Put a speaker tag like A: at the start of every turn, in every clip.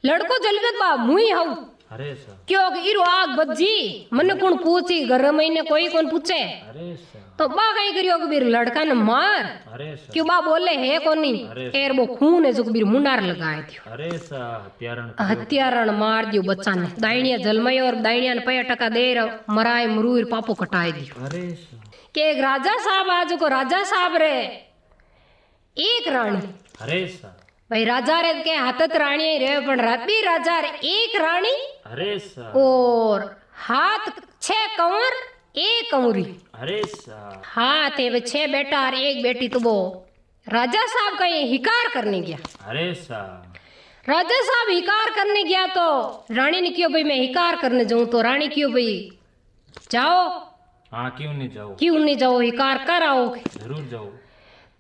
A: लड़को जलवे बा मुई हूं।
B: अरे सा
A: क्यों कि इरो आग बजी मन कौन पूछी घर महीने कोई कौन पूछे।
B: अरे सा
A: तो बा कई करियो कि बीर लड़का ने मार।
B: अरे सा
A: क्यों बा बोले है कोनी एर वो खून है जो बीर मुंडार लगाए दियो।
B: अरे सा
A: हत्यारण मार दियो बच्चा ने दाइनिया जलमयो और दाइनिया ने 5 टका दे मराए मरूर पापो कटाए दियो।
B: अरे सा
A: के एक राजा साहब आज को राजा साहब रे एक रानी।
B: अरे सा
A: भाई राजा रे के हाथत रानी ही रहे पण राती राजा रे एक रानी
B: अरे सा
A: और हाथ 6 कंवर 1 कंवरी।
B: अरे सा
A: हाथ है 6 बेटा और 1 बेटी। तो वो राजा साहब का ये हिकार करने गया।
B: अरे सा
A: राजा साहब हिकार करने गया तो रानी ने क्यों भाई मैं हिकार करने जाऊं। तो रानी क्यों भाई जाओ।
B: हाँ क्यों नहीं जाओ
A: हिकार कर आओगे।
B: जरूर जाओ।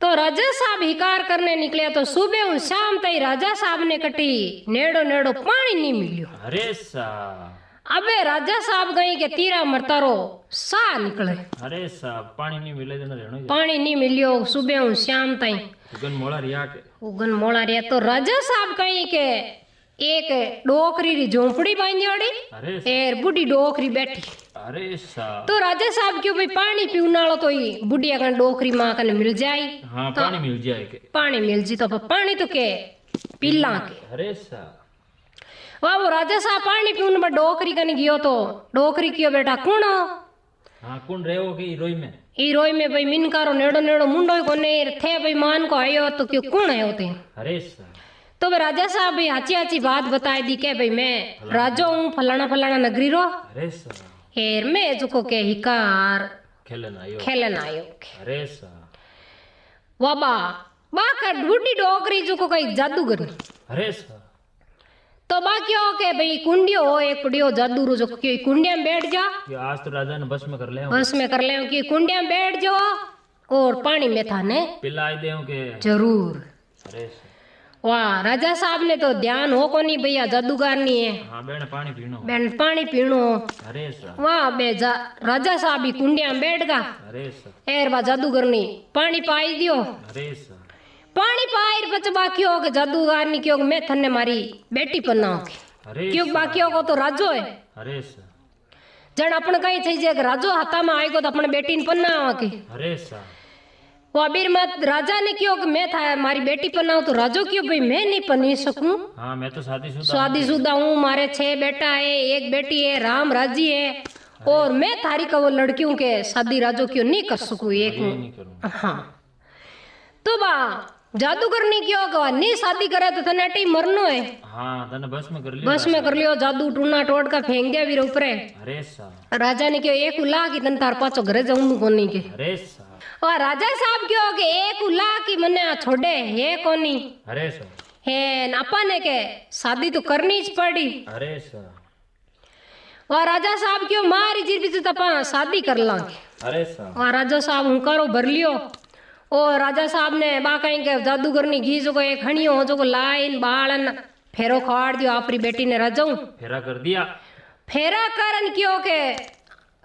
A: तो राजा साहब हिकार करने निकले तो सुबह और शाम तक राजा साहब ने कटी नेड़ो नेड़ो पानी नहीं मिलियो।
B: अरे सा
A: अबे राजा साहब गई के तीरा मरतारो सा निकले।
B: अरे सा पानी नहीं मिले तो रहनो
A: पानी नहीं मिलियो सुबह और शाम तक
B: उगन मोड़ा रिया के
A: उगन मोड़ा रिया। तो राजा साहब कहीं के एक डोकरी री झोंपड़ी बांधी
B: अरे
A: एर बुढ़ी डोकरी बैठी।
B: अरे सा
A: तो राजा साहब क्यों भाई पानी पीने वालो तो ही बुढ़िया कन डोकरी माँ कन मिल जाए।
B: हाँ
A: तो
B: पानी मिल जाए के
A: पानी मिल जी तो पानी तो के पीला के।
B: अरे सा
A: वाह वो राजा साहब पानी पीने में डोकरी कन गियो तो डोकरी कियो बेटा कौन हो।
B: हाँ कौन रहो के रोई में
A: ई रोई में भाई मिनकारो नेड़ो नेड़ो मुंडो कोने थे भाई मान को आयो तो क्यों कौन है होते।
B: अरे सा
A: तो वे राजा साहब भाई हाची बात बताई दी के भाई मैं राजो हूँ फलाना फलाना नगरी रो।
B: अरे सा
A: हेर मैं जुको के हिकार खेलन आयो।
B: अरे सा
A: वाबा बाका बूढ़ी डोकरी जुको कई जादूगर।
B: अरे सा
A: तो बाकी हो के भाई कुंडियो हो एक पड़ियो जादू जो कि कुंडिया में बैठ जा।
B: ये आज तो राजा ने बस में कर ले
A: बस में कर ले कि कुंडिया में बैठ जाओ और पानी में था ने
B: पिलाई दे के
A: जरूर।
B: अरे
A: वाह राजा साहब ने तो ध्यान हो को नहीं भैया जादूगर नहीं है।
B: हाँ बेन
A: पानी पीनो।
B: अरे सा
A: वाह बे राजा साहब भी कुंडिया में बैठ गा।
B: अरे सा
A: एर बा जादूगर नहीं पानी पाई दियो।
B: अरे सा
A: पानी पाई बच बाकी हो के जादूगर नहीं क्यों मैं थन्ने मारी बेटी पन्नाओ के।
B: अरे
A: क्यों बाकी हो तो राजो है।
B: अरे सा
A: जन अपन कहीं थी जे राजो हाथा में आएगो तो अपने बेटी ने पन्ना के।
B: अरे सा
A: वो अबीर मत राजा ने क्यों कि मैं था मारी बेटी पन्नाओ तो राजो क्यों भाई मैं नहीं पन्नी सकूं।
B: हाँ मैं तो
A: शादीशुदा हूँ मारे 6 बेटा है 1 बेटी है राम राजी है और मैं थारी का वो लड़कियों के शादी राजो क्यों नहीं कर सकूं एक। हाँ तो बा जादूगर नहीं क्यों कहा नहीं शादी करे तो तने अटी मरनो है।
B: हाँ तने बस में कर
A: लियो जादू टूना टोट का फेंक दिया वीर ऊपरे।
B: अरे सा
A: राजा ने क्यों एक उला की तन तार पाचो घरे जाऊं कोनी के।
B: अरे सा
A: और राजा साहब क्यों के एक उला की मने छोड़े है कोनी।
B: अरे सा
A: है अपा ने के शादी तो करनी ही पड़ी।
B: अरे सा
A: और राजा साहब क्यों मारी जीत तपा शादी कर लांगे।
B: अरे सा
A: और राजा साहब हुंकारो भर लियो और राजा साहब ने बाकाई के जादूगर ने घी जो एक हणियो हो जो लाइन बालन फेरो खाड़ दियो आपरी बेटी ने राजा
B: फेरा कर दिया।
A: फेरा करन क्यों के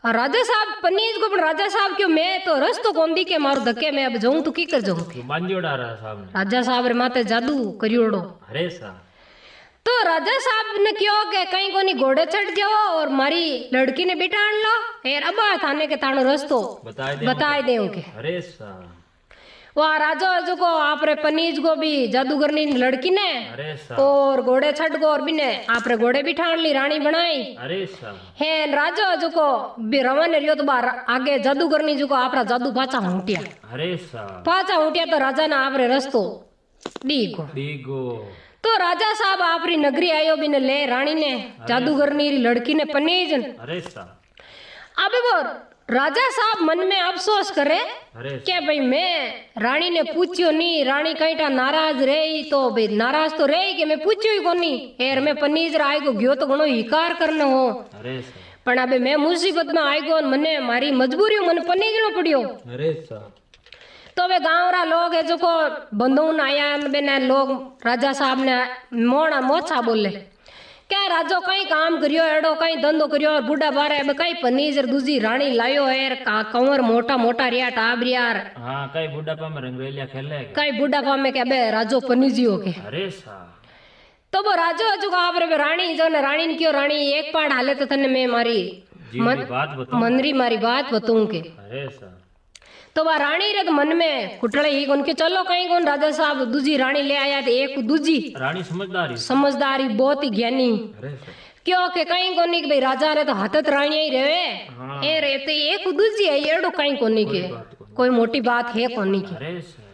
A: राजा साहब पनीज को राजा साहब क्यों मैं तो रस्तो कौन दी के मारो धक्के में अब जाऊं तो की कर जाऊं।
B: बांधियोड़ा राजा
A: साहब रे माते जादू करियोड़ो।
B: अरे सा
A: तो राजा साहब ने क्यों के कहीं कोनी घोड़े चढ़ जाओ और मारी लड़की ने बिठान लो फिर अब थाने के तानो रस्तो बताए दे के।
B: अरे सा
A: वह राजा जो को आपरे पनीज को भी जादूगरनी लड़की ने और घोड़े छट को और भी ने आपरे घोड़े बिठान ली रानी बनाई।
B: अरे सा
A: है राजा जो को भी रवाने रियो तो बार आगे जादूगरनी जो को आपरा जादू पाचा हुटिया।
B: अरे सा
A: पाचा हुटिया तो राजा ने आपरे रस्तो डीगो तो राजा साहब आपरी नगरी आयो भी ने ले रानी ने जादूगरनी लड़की ने पनीज।
B: अरे सा
A: अब वो राजा साहब मन में अफसोस करे क्या भाई मैं रानी ने पूछ्यो नहीं रानी कहीं नाराज रही तो भाई नाराज तो रही कि मैं पूछ्यो ही कोनी एर मैं पनीज आए को गयो तो घणो हिकार करनो हो पण अबे मैं मुसीबत में आई गो मने मारी मजबूरी मन पनीज नो पड़ियो। तो वे गाँव रा लोग है जो को बंधुन आया बेने लोग राजा साहब ने मोड़ा मोछा बोले क्या राजो कई काम करियो एडो कई धंधो करियो और बुढ़ा बारे अब कई पनीर दूसरी रानी लायो है कंवर मोटा मोटा रिया टाबरियार।
B: हाँ कई बुढ़ापा में रंगरेलिया खेले
A: कई बुढ़ापा में क्या बे राजो पनीजियो के।
B: अरे सा
A: तो वो राजो हजू आप रे रानी जो ने रानी ने क्यों रानी एक पाठ हाले तो तने मैं मारी
B: जी बात बताओ
A: मंदरी मारी बात बताऊं के
B: अरे सा
A: तो वह रानी रे तो मन में कुटड़े ही उनके चलो कहीं कौन राजा साहब दूजी रानी ले आया थे एक दूजी
B: रानी
A: समझदारी बहुत ही ज्ञानी
B: अरे सा
A: क्यों के कहीं कोनी के भाई राजा रे तो हतत रानी ही रहे ए रे ते एक दूजी है एड़ो कहीं कोनी के कोई मोटी बात है कोनी के
B: अरे सा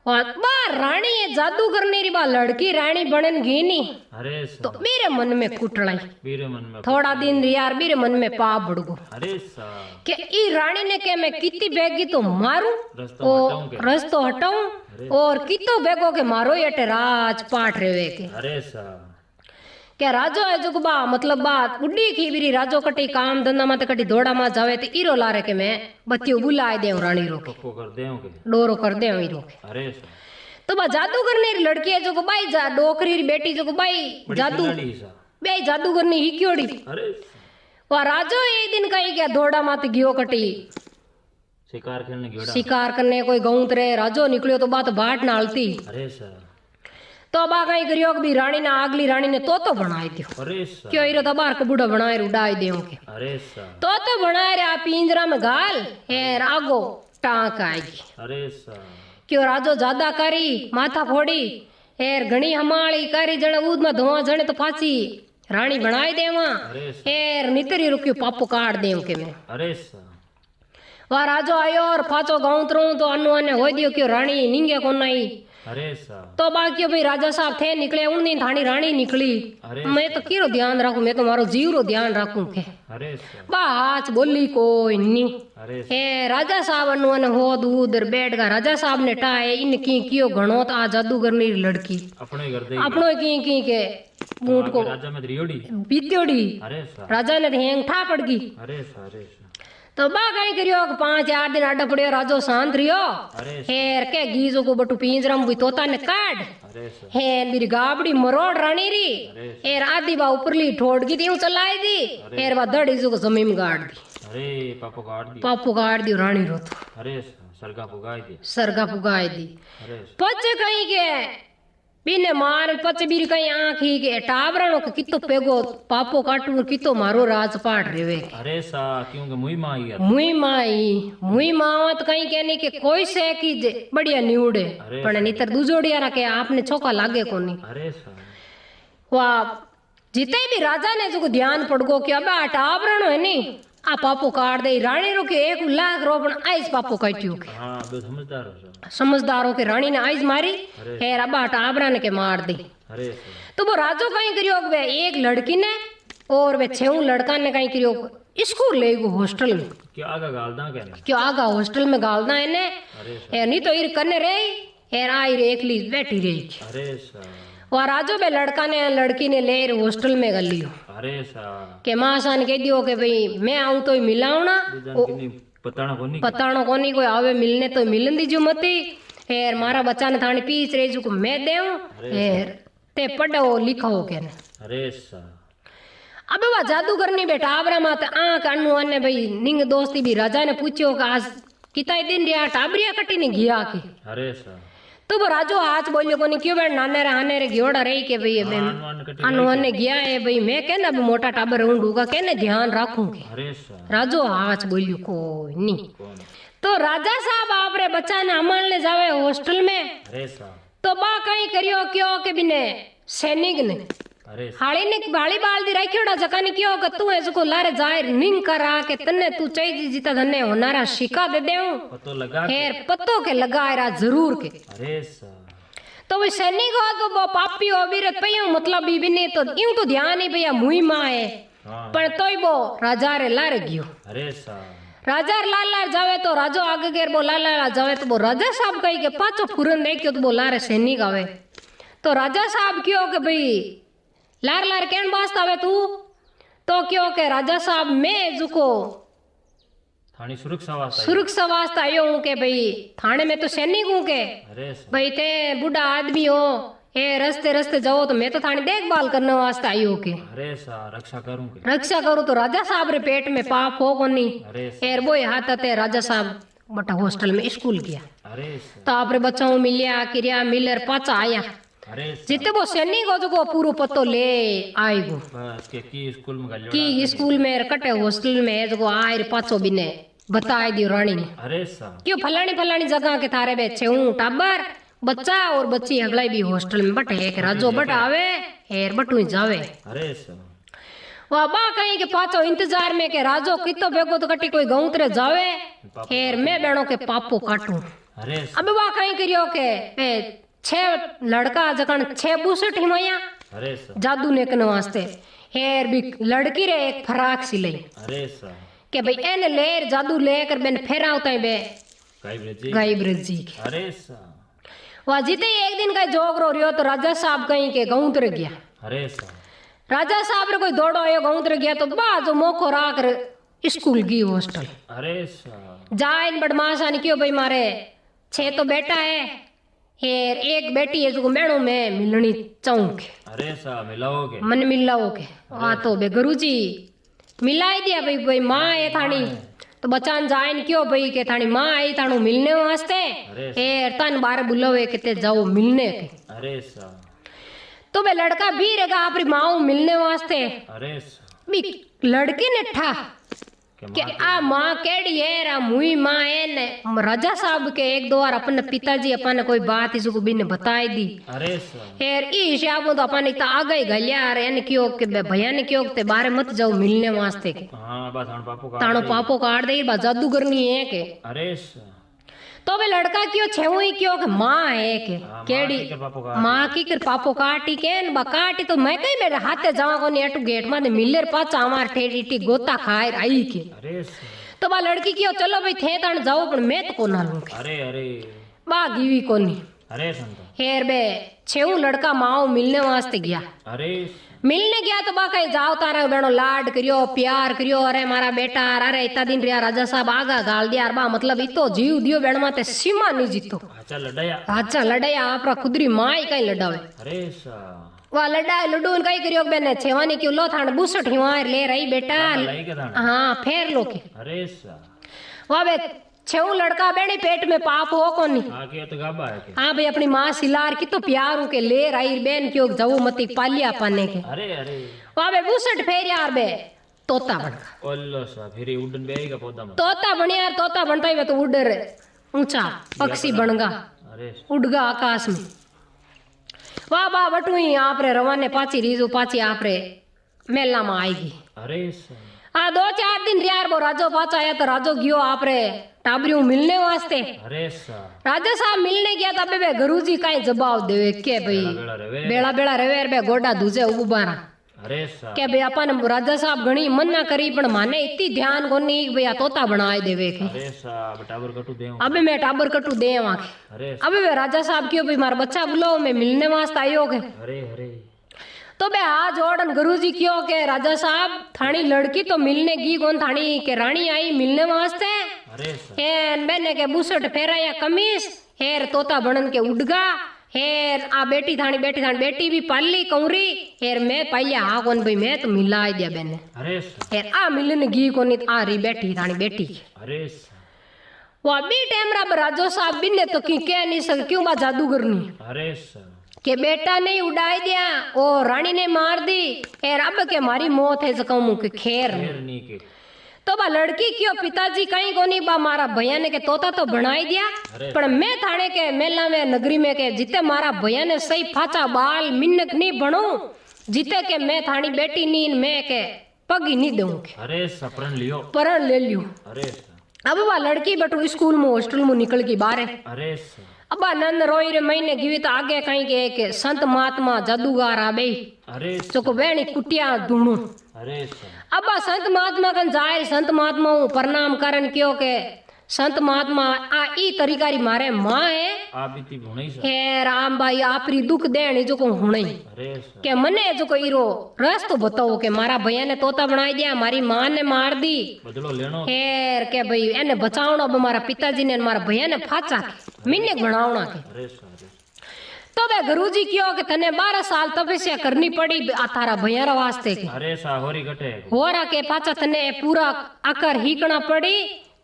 A: और बा रानी ये जादू करने री बा लड़की रानी बनन गीनी
B: अरे
A: तो मेरे मन में कुटड़ाई
B: मेरे मन में
A: थोड़ा दिन यार मेरे मन में पाप बढ़गो
B: अरे सा
A: कि ई रानी ने के मैं कितनी बेगी तो मारूं रस्तो हटाऊं और कितो बेगो के मारो ये राज पाठ रेवे के
B: अरे सा
A: क्या राजो है जो बा मतलब बात उड्डी की बिरी राजो कटी काम धंधा में कटी दौड़ा में जावे तो इरो लारे के मैं बत्तियों बुलाए दे रानी रोके
B: कर दे
A: डोरो कर दे इरो
B: अरे
A: तो बा जादू करने री लड़की है जो को बाई जा डोकरी री बेटी जो को बाई जादू बेई जादू करनी ही क्योड़ी
B: अरे
A: वह राजो एक दिन कही गया दौड़ा मात गियो कटी शिकार करने कोई गऊंत रे राजो निकलियो तो बात बाट नालती
B: अरे सा
A: तो बा कहीं करियो भी रानी ने आगली रानी ने तो बनाई दियो
B: अरे
A: क्यों इरो तो बार कबूड़ा बनाए उड़ाई देओ के
B: अरे सा
A: तो बनाए रे आप पिंजरा में गाल हेर आगो टांक आएगी
B: अरे सा
A: क्यों राजो ज्यादा करी माथा फोड़ी हेर घणी हमाली करी जण ऊद में धुआं जणे तो फांसी रानी बनाई देवा हेर नितरी रुकियो पापो काट देव के मैं
B: अरे सा
A: वह राजो आयो और फाचो गाँव तरू तो अनु अने हो दियो क्यों रानी निंगे को नहीं
B: अरे सा
A: तो बाकी भाई राजा साहब थे निकले उन दिन थानी रानी निकली मैं तो किरो ध्यान रखूं मैं तो मारो जीव रो ध्यान रखूं के
B: अरे सा
A: बात बोली कोई नहीं
B: अरे
A: ए राजा साहब अनु हो दूर बैठ गया राजा साहब ने टाए इनकी कियो घणो तो आ जादूगर नी लड़की
B: अपने घर दे
A: अपनो की के बूट को
B: राजा में रियोड़ी
A: बीत्योड़ी
B: अरे सा
A: राजा ने हेंग ठा पड़ गई
B: अरे सा
A: तो बा कहीं करियो 5-8 दिन आडा पड़ियो राजो शांत रियो हेर के गीजो को बटू पिंजरा में तोता ने काट हेर मेरी गाबड़ी मरोड़ रानी री हेर आधी बा ऊपरली ठोड़ की दी चलाई दी हेर बा दड़ी जो को जमीन गाड़ दी
B: अरे
A: पापो गाड़ दी रानी रो तो
B: अरे सरगा पुगाई दी
A: पच कहीं के बिने मार पच बीर कहीं आंखी के टाबरणो के कितो पेगो पापो काटू कितो मारो राजपाट रेवे
B: अरे सा क्योंकि मुई
A: मावत कहीं कहने के कोई से की बढ़िया निउड़े पण नितर दूजोड़िया रखे आपने छोका लागे कोनी
B: अरे सा
A: वाह जिते भी राजा ने जो ध्यान पड़गो कि अब टाबरणो है नी आ पापो काट दे रानी रो के 1 लाख रोपण आइस पापो काट्यो के
B: हां बे
A: समझदारों के रानी ने आइस मारी है रबा टाबरा ने के मार दी
B: अरे
A: तो वो राजो कहीं करियो वे एक लड़की ने और वे 6 लड़का ने कहीं करियो स्कूल ले गो हॉस्टल में
B: क्या आगा गालदा कहने
A: क्यों आगा हॉस्टल में गालदा है ने ए नहीं तो इर कने रे ए आई रे एकली बैठी रही
B: अरे सा
A: वो राजो बे लड़का ने लड़की ने ले हॉस्टल में गल लियो
B: अरे सा
A: के मां सान कह दियो के भाई मैं आऊं तो मिलाऊं ना पताणो कोनी कोई आवे मिलने तो मिलन दीजो मती हेर मारा बच्चा ने थानी पीस रे जो को मैं देऊं हेर ते पढ़ो लिखो के
B: अरे सा
A: अब वा जादूगर नी बेटा आवरा मात आंख अनु अने भाई निंग दोस्ती भी राजा ने पूछ्यो कि आज कितना दिन रिया टाबरिया कटी ने गया की
B: अरे सा
A: तो वो राजो हाथ बोलियो कोनी क्यों बैठ नाने रे घियोड़ा रही के भाई अनुमान ने गया है भाई मैं कहना भी मोटा टाबर रहूंगा कहने ध्यान रखूंगी राजो हाथ बोलियो कोई नहीं तो राजा साहब आप रे बच्चा ने अमल ले जावे हॉस्टल में तो बा कहीं करियो क्यों के बिने सैनिक ने हाली ने बाली बाल दी राखियोड़ा जका ने क्यों कि तू ऐसो को लारे जाहिर निंग करा के तन्ने तू चाहिए जीता धन्ने होनारा शिका दे देऊं
B: पतो लगा
A: हेर पतो के लगाएरा जरूर के
B: अरे सा
A: तो वो सैनिक हो तो वो पापी हो बीरत पई मतलब भी नहीं तो यूं तो ध्यान ही भैया मुई मां है पर तोय वो राजा रे लार गयो
B: अरे सा
A: राजा लाल लाल जावे तो राजो आगे गेर वो लाल लाल जावे तो वो राजा साहब कही के पाछो फुरन देखियो तो वो लारे सैनिक आवे तो राजा साहब क्यों के भाई लार लार केन बास्त आवे तू तो क्यों के राजा साहब मैं जुको
B: थाने सुरक्षा
A: वास्ते आयो हूँ के भाई थाने में तो सैनिक हूँ के भाई ते बुढ़ा आदमी हो ए रस्ते जाओ तो मैं तो थाने देखभाल करने वास्ते आई हो के रक्षा करूँ तो राजा साहब रे पेट में पाप हो कोनी एर बोए हाथ ते राजा साहब बटा हॉस्टल में स्कूल गया तो आप रे बच्चा मिलिया क्रिया मिलर पाचा आया
B: अरे सा
A: जिते वो सैनिक हो जो पूरो पतो ले आएगो
B: बस के की स्कूल में गलियोड़ा
A: की स्कूल में कटे हॉस्टल में जो आए पाछो बिने बताए दियो रानी ने
B: अरे सा
A: क्यों फलानी फलानी जगह के थारे बे छेऊ टाबर बच्चा और बच्ची अगलाई भी हॉस्टल में बटे एक राजो बट आवे हेर बटू जावे
B: अरे सा
A: वाह बा कहीं के पाछो इंतजार में के राजो कितो बेगो तो कटी कोई गौतरे जावे हेर मैं बेणो के पापो काटू
B: अरे सा
A: अब वाह कहीं करियो के छह लड़का जकन छह बुसट हिमाया
B: अरे सा
A: जादू नेकन वास्ते हेर भी लड़की रे एक फराक सी लई
B: अरे सा
A: के भाई एने लेर जादू लेकर बेन फेरावता बे
B: गाय ब्रजी
A: गायब जी के
B: अरे सा
A: वह जीते एक दिन का जोगरो रियो तो राजा साहब कहीं के गौंतर गया
B: अरे सा
A: राजा साहब रे कोई दौड़ो आयो गौंतर गया तो बाजो मोको राख स्कूल गई हॉस्टल
B: अरे सा
A: जाइन बदमाशा ने क्यों भाई मारे छह तो बेटा है हेर एक बेटी है जो मैणो में मिलनी चाहूं के
B: अरे सा मिलाओगे
A: मन मिलाओ के आ तो बे गुरुजी मिलाई दिया भाई भाई माँ है थानी तो बचान जाइन क्यों भाई के थानी माँ आई थानू मिलने वास्ते
B: अरे
A: हेर तन बारे बुलावे के ते जाओ मिलने के
B: अरे सा
A: तो बे लड़का भी रहेगा अपनी माँ मिलने वास्ते
B: अरे सा
A: भी लड़की ने ठा कि आ माँ केड़ी है रा मुई माँ है ने राजा साहब के एक दो बार अपने पिताजी अपन कोई बात इसको भी ने बताई दी
B: अरे सा
A: यार ई हिसाब तो अपन इतना आ गई गलिया यार एने क्यों के भैया ने क्यों ते बारे मत जाओ मिलने वास्ते के
B: हाँ बस हम पापू का
A: तानो पापो काट दे बा जादू करनी है के
B: अरे सा
A: तो वे लड़का क्यों छेऊ ही क्यों के माँ है के
B: हाँ,
A: केड़ी
B: माँ की कर पापो का
A: माँ की कर पापो काटी के न बा काटी तो मैं कहीं मेरे हाथे जावा को नहीं अटू गेट में मिलर पाचा हमार ठेड़ी टी गोता खाए आई के
B: अरे सा
A: तो बा लड़की क्यों चलो भाई थे तान जाओ पर मैं तो कोना लूंगी
B: अरे अरे
A: बा गीवी कोनी
B: अरे संता
A: हेर बे छेऊ लड़का माओ मिलने वास्ते गया
B: अरे
A: मिलने गया तो बाका जाओ तारा बेनो लाड करियो प्यार करियो अरे मारा बेटा अरे इतना दिन रिया राजा साहब आगा गाल दिया बा मतलब इतो जीव दियो बेण माते सीमा नहीं जीतो
B: अच्छा लड़ाया
A: अच्छा लड़ाया आपरा खुदरी माई कई लड़ावे
B: अरे सा
A: वा लड़ा लड्डू कई करियो बेने छेवानी क्यों लो थान बुसठ हिवार ले रही बेटा
B: लाई के थाने
A: हाँ फेर लो के
B: अरे सा
A: वा बे छेऊ लड़का बेड़ी पेट में पाप हो कोनी
B: आके तो गाबा है के
A: हाँ भाई अपनी माँ सिलार की तो प्यार के ले रही बेन क्यों जाऊ मती पालिया पाने के
B: अरे अरे
A: वाह बे बुसठ फेर यार बे तोता बनका
B: ओल्लो सा फिर उड़न बेएगा पौधा में
A: तोता बन यार तोता बनता ही तो उड़ ऊंचा पक्षी बनगा
B: अरे
A: उड़गा आकाश में वाह वाह बटू ही आप रे रवाने पाची रीजू पाची आप रे मेला में आएगी
B: अरे सा
A: हाँ 2-4 दिन यार वो राजो पाचा आया तो राजो गियो आप रे टाबरियों मिलने वास्ते
B: अरे सा
A: राजा साहब मिलने गया था बे गुरुजी काई जवाब देवे के भाई
B: बेड़ा रवे
A: बेड़ा बेड़ा रवे बे गोडा दूजे उबारा
B: अरे सा
A: के भाई अपन राजा साहब घणी मना करी पण माने इतनी ध्यान कोनी कि भैया तोता बनाए देवे के
B: अरे सा बटाबर कटू देऊं
A: अबे मैं टाबर कटू दे आके
B: अरे
A: अबे वे राजा साहब क्यों भाई मारा बच्चा बुलाओ मैं मिलने वास्ते आयो के
B: अरे अरे
A: तो बे आ जोड़न गुरुजी क्यों के राजा साहब थानी लड़की तो मिलने गी कौन थानी के रानी आई मिलने वास्ते
B: अरे सा
A: हेर मैंने के बुसट फेराया कमीज हेर तोता बनन के उड़गा हेर आ बेटी थानी बेटी भी पाली कौरी हेर मैं पाइया हा कौन भाई मैं तो मिला दिया बेने
B: अरे सा
A: हेर आ मिलन गी कोनी आ रही बेटी थानी बेटी
B: अरे सा
A: वो अभी टाइम रा राजो साहब बिन्ने तो की कह नहीं सक क्यों बा जादू करनी
B: अरे सा
A: के बेटा ने उड़ाई दिया ओ रानी ने मार दी हेर अब के मारी मौत है जकमू के खेर
B: फिर नहीं के
A: तो बा लड़की क्यों पिताजी कहीं कोनी बा मारा भैया ने के तोता तो बनाई दिया
B: अरे।
A: पर मैं थाने के मेला में नगरी में के जिते मारा भैया ने सही फाचा बाल मिन्नक नहीं बनू जिते के मैं थानी बेटी नीन मैं के पगी नहीं दूंगी
B: अरे सा प्रण लियो
A: परण ले लियो
B: अरे सा
A: अब वह लड़की बटू स्कूल में हॉस्टल में निकल की बाहर
B: अरे सा
A: अब नंद रोई रे महीने गिवी तो आगे कहीं के संत महात्मा जादूगार आ बई
B: अरे
A: जो को बेणी कुटिया ढूंढू
B: अरे सा
A: अब संत महात्मा कन जाए संत महात्मा प्रणाम करन क्यों के संत महात्मा आ ई तरीकारी मारे माँ है
B: आप इतनी भुनाई सा
A: हे राम भाई आपरी दुख देनी जो को हुणे
B: अरे सा
A: के मने जो को ईरो रस तो बताओ के मारा भैया ने तोता बनाई दिया मारी माँ ने मार दी
B: बदलो लेनो
A: हेर के भाई एने बचावना अब मारा पिताजी ने मारा भैया ने फाचा के मिन्ने बनावना के
B: अरे सा अरे
A: तो वे गुरुजी क्यों के तने 12 साल तपस्या करनी पड़ी आ थारा भैया वास्ते के
B: अरे सा होरी कटे
A: हो रहा के पाचा तने पूरा आकर हीकना पड़ी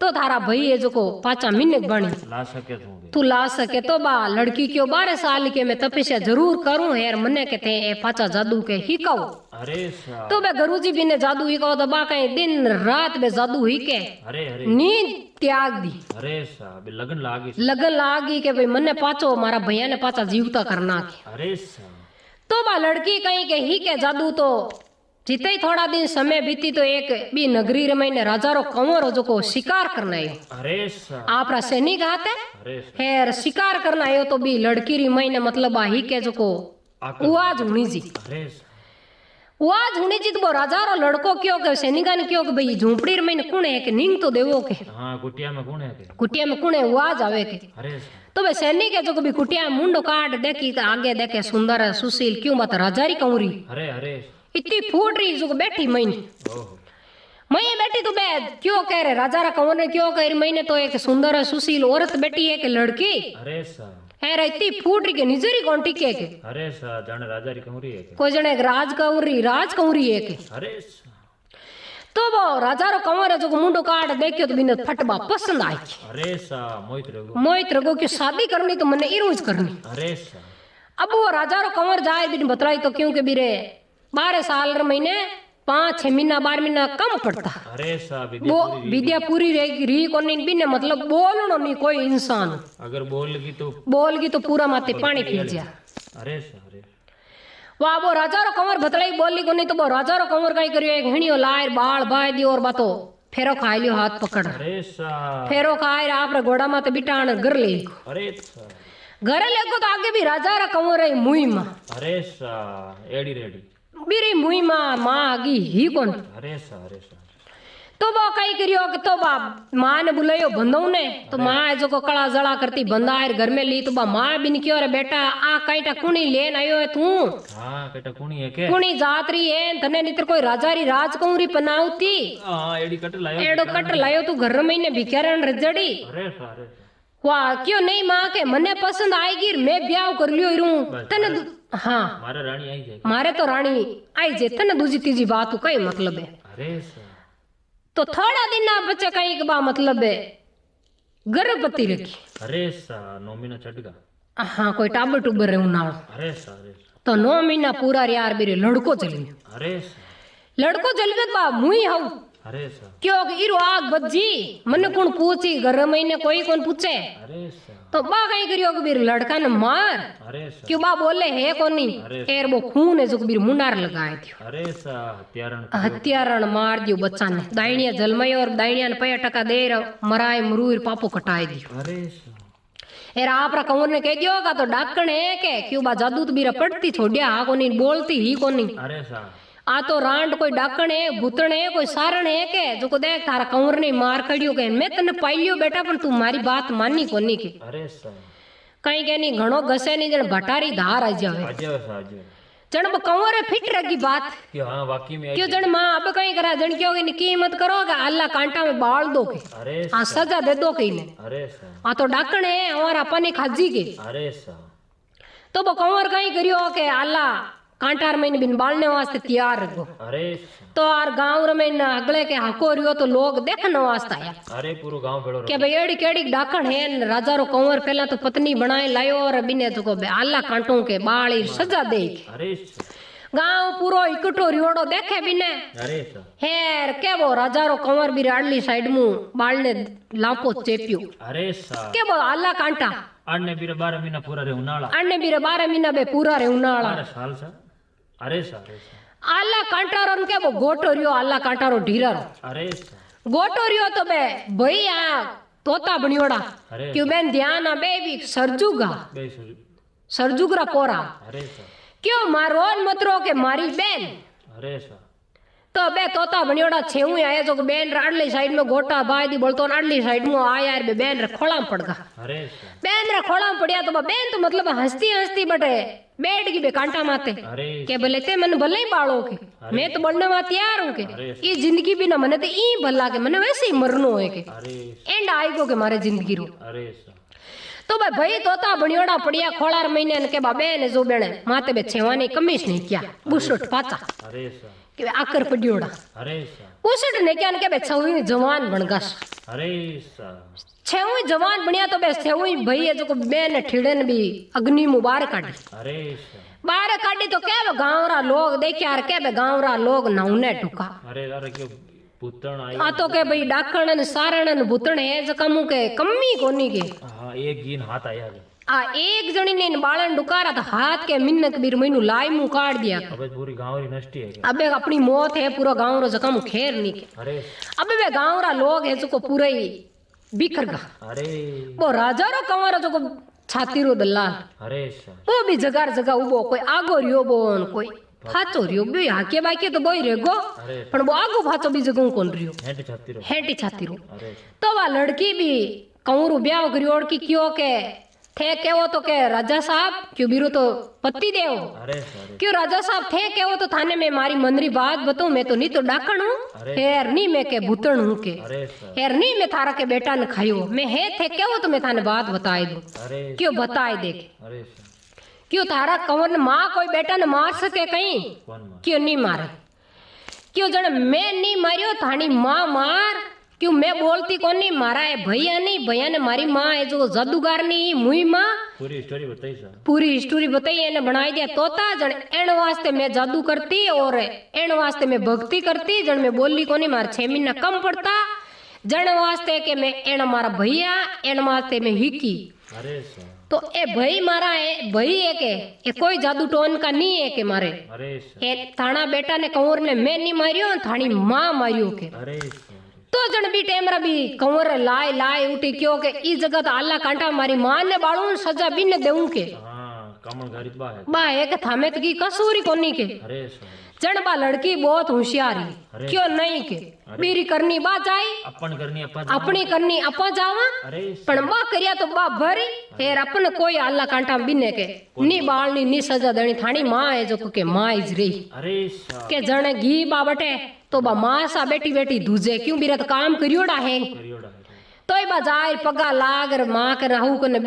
A: तो थारा भाई है जो को पाचा मिनक बनी
B: ला सके
A: तू ला सके तो बा लड़की क्यों 12 साल के मैं तपस्या जरूर करूं यार मने कहते हैं पाचा जादू के हिकाओ
B: अरे सा
A: तो बे गुरुजी भी ने जादू हिकाओ तो बा कहीं दिन रात बे जादू हिके
B: अरे अरे
A: नींद त्याग दी
B: अरे सा बे लगन लागी
A: लगन लागी के भाई मने पाचो मारा भैया ने पाचा जीवता करना के
B: अरे सा
A: तो बा लड़की कहीं के हिके जादू तो जीते ही थोड़ा दिन समय बीती तो एक बी नगरी रे मैंने राजा रो कंवर जो को शिकार करना है
B: अरे सा
A: आपरा सैनिक हाथ है
B: अरे सा
A: हेर शिकार करना है तो बी लड़की री मैंने मतलब ही के जो को उवाज हुनी जी
B: अरे सा
A: उवाज हुनी जी तो वो राजा रो लड़को क्यों के सैनिका ने क्यों के भाई झूंपड़ी रे मैंने कुणे है के नींद तो देवो के
B: हाँ कुटिया में कौन है के
A: कुटिया में कुणे उवाज आवे के
B: अरे सा
A: तो वे सैनिक है जो भी कुटिया में मुंडो काट देखी तो आगे देखे सुंदर है सुशील क्यों बात राजा री कंवरी
B: अरे अरे
A: इतनी फूट रही जो बैठी मैंने
B: ओहो
A: मैं बैठी तो बे क्यों कह रहे राजा रा कंवर ने क्यों कह रही मैंने तो एक सुंदर है सुशील औरत बैठी है कि लड़की
B: अरे सा
A: है रे इतनी फूट रही के निजरी कौन टिके के
B: अरे सा जाने राजा री कमरी है के
A: कोई जने राज कंवरी है के
B: अरे सा
A: तो वो राजा रो कंवर है जो मुंडो काट देखियो तो बिना फटबा पसंद आई
B: अरे सा मोहित रघु
A: मोहित रगो की शादी करनी तो मने इरोज करनी
B: अरे सा
A: अब वो राजा रो कंवर जाए बिन बतलाई तो क्योंकि बिरे 12 साल रे महीने 5-6 महीना 12 महीना कम पड़ता
B: अरे सा
A: वो विद्या पूरी रहेगी री को नहीं बिने मतलब बोलनो नहीं कोई इंसान
B: अगर बोल
A: की तो पूरा माथे पानी पी जा
B: अरे सा अरे
A: वाह वो राजा रो कंवर भतलाई बोली को नहीं तो वो राजा रो कंवर कई करियो एक हिणियो लायर बाल बाय दियो और बातो फेरो खाई लियो हाथ पकड़
B: अरे सा
A: फेरो खाए आप रे घोड़ा माते बिटाण घर ले
B: अरे सा
A: घरे लेगो तो आगे भी राजा रा कंवर है मुई मां
B: अरे सा एडी रेडी
A: बीरी मुई मां आगी ही कौन
B: अरे सा
A: तो वो कई करियो कि तो बा माँ ने बुलायो बंदऊ ने तो माँ जो को कड़ा जड़ा करती बंदा है घर में ली तो बा माँ बिन क्यों रे बेटा आ कईटा कुणी लेन आयो है तू
B: हाँ कईटा कुणी है के
A: कुणी जात रही है तने नितर कोई राजा री राज कंवरी पनावती
B: हाँ एडी कट लायो
A: एडो कट लायो तू घर में ने भिखारण रजड़ी
B: अरे सा
A: वाह क्यों नहीं माँ के मने पसंद आएगी मैं ब्याह कर लियो इरू तने हाँ
B: मारे रानी आई जाए
A: मारे तो रानी आई जे तने दूजी तीजी बात कई मतलब है
B: अरे सा
A: तो थोड़ा दिन ना बच्चा कहीं के बा मतलब है गर्भवती रखी
B: अरे सा 9 महीना चढ़गा
A: हाँ कोई टाबर टूबर रहे नाल
B: अरे सा
A: तो 9 महीना पूरा यार मेरे लड़को चली
B: अरे सा
A: लड़को चली बा मुई हूँ
B: अरे सा
A: क्यों इरो आग बजी मन कौन पूछी घर महीने कोई कौन पूछे
B: अरे सा
A: तो बा कहीं करियो कि बीर लड़का ने मार
B: अरे सा
A: क्यों बा बोले है कोनी एर वो खून है जो बीर मुंडार लगाए थियो
B: अरे सा
A: हत्यारण मार दियो बच्चा ने दाइनिया जलमयो और दाइनिया ने 5 टका दे मराए मरूर पापो कटाए दियो
B: अरे सा
A: एर आपरा कंवर ने कह दियो का तो डाकण है के क्यों बा जादू तो बीरा पड़ती छोड़िया हा कोनी बोलती ही कोनी
B: अरे सा
A: आ तो रांड कोई डाकण है भूतण है कोई सारण है के जो को देख तारा कंवर ने मार कड़ियो के मैं तने पाइलियो बेटा पण तू मारी बात मानी कोनी के
B: अरे सा
A: कहीं के नहीं घणो घसे नहीं जण भटारी धार आ जावे जण वो कंवर फिट रगी बात
B: कि हाँ वाकई में
A: क्यों जण मां अब कहीं करा जण क्यों की कीमत करोगे अल्लाह कांटा में बाल दो के
B: अरे
A: हाँ सजा दे दो के ने
B: अरे सा
A: आ तो डाकण है हमारा अपने खाजी के
B: अरे सा
A: तो वो कंवर कहीं करियो के अल्लाह कांटार में बिन बालने वास्ते तैयार रखो
B: अरे
A: तो आर गांव में अगले के हको रियो तो लोग देखने वास्ते आया
B: अरे पूरा गांव भेड़ो
A: के भाई एड़ी केड़ी डाकण है राजा रो कंवर पहला तो पत्नी बनाए लायो और बिने तो को आला कांटों के बाली सजा दे
B: अरे
A: गांव पूरो इकट्ठो रियोड़ो देखे बिने
B: अरे
A: हेर के वो राजा रो कंवर भी राडली साइड मु बालने लापो चेपियो
B: अरे
A: के वो आला कांटा
B: अन्ने बीरे 12 महीना पूरा रे उनाला
A: अन्ने बीरे 12 महीना बे पूरा रे उनाला
B: 12 साल सा अरे सा
A: आला कांटारो के वो गोटो रियो आला कांटारो ढीरा
B: अरे
A: गोटो रियो तो बे भाई आ तोता बनियोड़ा क्यों बेन ध्यान आ बे भी सरजुगरा पोरा
B: अरे
A: क्यों मारोन मतरो के मारी बेन
B: अरे
A: तो बे तोता बनियोड़ा छेऊ आया जो बेन अड़ली साइड में गोटा बाय दी बोलतो अड़ली साइड में आ यार बे बेन रे खोला में पड़गा
B: अरे
A: बेन रे खोला में पड़िया तो बेन तो मतलब हंसती हंसती बटे बैठ गई बे कांटा माते के भले ते मन भले ही बाड़ो के मैं तो बढ़ने वा तैयार हूं के ये जिंदगी भी ना मने ते ई भला के मने वैसे ही मरनो है के एंड आएगो के मारे जिंदगी रो तो भाई तोता बणियोड़ा पड़िया खोलार महीने ने के बाबे ने जो बेणे माते बे छेवानी कमीश नहीं क्या बुशट पाचा
B: अरे सा
A: के आकर पड़ियोड़ा
B: अरे सा
A: बुशट ने क्या के बे छवी जवान बनगास
B: अरे सा
A: छेवी जवान बनिया तो बे छेवी भाई है जो को बेने ठिड़न भी अग्नि मुबारक काटी
B: अरे सा
A: बाहर काटी तो के गांवरा लोग देखे यार के गांवरा लोग नौने टुका
B: अरे अरे क्यों पुतण आई
A: आ तो के भाई डाकण ने सारण ने भूतण है जकमु के कमी कोनी के
B: हाँ एक गीन हाथ आया है।
A: आ एक जणी ने बालन डुकारा तो हाथ के मिन्नक बीर मैनू लाई मुंह काट दिया
B: अबे पूरी गांव री नष्टी है क्या?
A: अबे अपनी मौत है पूरा गांव रो जकम खेर नहीं के
B: अरे
A: अबे वे गांव रा लोग है जो पूरा ही बिखर गा
B: अरे
A: वो राजा रो कंवर जो छाती रो दलाल
B: अरे सा
A: वो भी जगार जगह उबो कोई आगो रियो बोन कोई फाचो रियो बे हाके बाके तो बोई रेगो
B: अरे
A: पण वो आगो फाचो भी जगह कोन रियो
B: हेंट छाती रो
A: हेटी छाती रो
B: अरे
A: तो वा लड़की भी कंवरू ब्याह करियोड़ की क्यों के थे केवो तो के राजा साहब क्यों बीरो तो पति देव
B: अरे सा अरे
A: क्यों राजा साहब थे केवो तो थाने में मारी मनरी बात बताऊं मैं तो नहीं तो डाकण हूँ
B: अरे।
A: हेर नहीं मैं के भूतण हूँ के
B: अरे सा
A: हेर नहीं मैं थारा के बेटा ने खायो मैं है थे केवो तो मैं थाने बात बताए दूं
B: अरे
A: क्यों बताए देख
B: अरे सा
A: क्यों थारा कंवर ने माँ कोई बेटा ने मार सके कहीं
B: कौन मार
A: क्यों नहीं मारे क्यों जने मैं नहीं मारियो थानी माँ मार क्यों मैं बोलती कौन नहीं मारा है भैया नहीं भैया ने मारी माँ है जो जादूगर नहीं मुई माँ
B: पूरी स्टोरी बताई सा
A: पूरी स्टोरी बताई एने बनाई दिया तोता जन एण वास्ते मैं जादू करती और एण वास्ते मैं भक्ति करती जन मैं बोली कोनी मार 6 महीना कम पड़ता जन वास्ते के मैं एण मारा भैया एण वास्ते मैं हिकी
B: अरे सा
A: तो ए भाई मारा है भाई है के ये कोई जादू टोन का नहीं है के मारे
B: अरे सा
A: ए थाना बेटा ने कंवर ने मैं नहीं मारियो थानी माँ मारियो के
B: अरे सा
A: तो जन भी टेमरा भी कंवर लाए लाए उठी क्यों के इस जगह तो आला कांटा मारी मां ने बाड़ू सजा भी ने देऊं के
B: हाँ कमल गरीबा है
A: बा एक थामे तो की कसूरी कोनी के
B: अरे सा
A: जन बा लड़की बहुत होशियार है
B: अरे।
A: क्यों नहीं के बीरी करनी बा जाए
B: अपन करनी अपन
A: अपनी करनी अपा जावा
B: अरे
A: पण बा करिया तो बा भरी फिर अपन कोई आला कांटा बिने के नी बाळनी नी सजा देनी थानी मां है जो के मां इज रही
B: अरे सा
A: के जने घी बा बटे तो बा मां सा बेटी बेटी दूजे क्यों बीरा तो काम करियोड़ा है
B: करियोड़ा है
A: तो बा जाए पगा लाग रे मां के रहू कने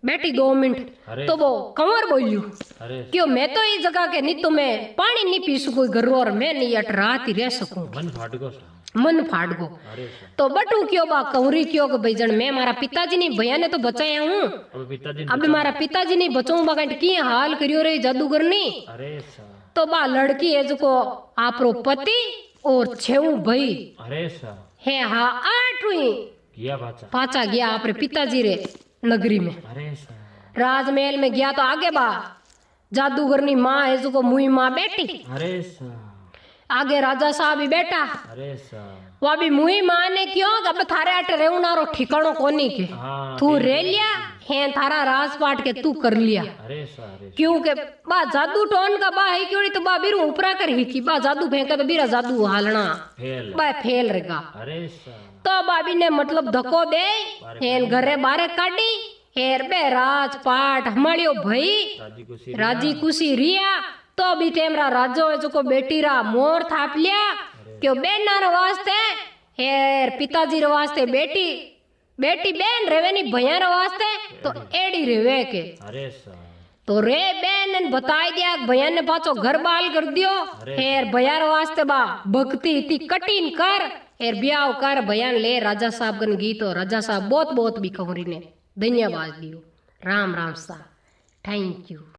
A: बैठी 2 मिनट
B: अरे।
A: तो वो कंवर बोलियो
B: अरे
A: क्यों मैं तो इस जगह के नहीं तो मैं पानी नहीं पी सकूं घर और मैं नहीं अट रात ही रह सकूं
B: मन फाट गो सा
A: मन फाट गो
B: अरे सा
A: तो बटू क्यों बा कंवरी क्यों के भाई जन मैं मारा पिताजी ने भैया ने तो बचाया हूँ
B: अब पिताजी
A: अब मारा पिताजी नहीं बचाऊं बा की हाल करियो रे जादूगर ने
B: अरे सा
A: तो बा लड़की है जो आपरो पति और 6 भाई
B: अरे सा
A: है हाँ 8वीं
B: किया बाचा
A: पाचा गया अपने पिताजी रे नगरी में
B: अरे सा
A: राजमहल में गया तो आगे बा जादूगरनी माँ है जो को मुई माँ बेटी
B: अरे सा
A: आगे राजा साहब भी बैठा
B: अरे सा
A: वो भी मुई माँ ने क्यों अब थारे अटे रेवनारो ठिकाणो कोनी के
B: हाँ
A: तू रे लिया है थारा राजपाट के तू कर लिया
B: अरे सा अरे
A: क्योंकि बा जादू टोन का बा है क्यों तो बा बिरु ऊपरा कर ही की बा जादू फेंका तो बीरा जादू हालना
B: फेल
A: बा फेल रहेगा
B: अरे सा
A: तो बाबी ने मतलब धक्को दे हेन घरे बारे काटी हेर बे राजपाट हमारियो भाई
B: राजी खुशी
A: राजी खुशी रिया तो भी टेमरा राजो है जो को बेटी रा मोर थाप लिया क्यों बेना रे वास्ते हेर पिताजी रे वास्ते बेटी बेटी बेन रेवे नी भैया रे वास्ते तो एड़ी रेवे के
B: अरे सा
A: तो रे बेन ने बताई दिया भैया ने पाछो घर बाल कर दियो हेर भैया रे वास्ते बा भक्ति इतनी कठिन कर हेर ब्याह कर भैया ले राजा साहब गन गीत और राजा साहब बहुत बहुत भी कंवरी ने धन्यवाद दियो राम राम सा थैंक यू।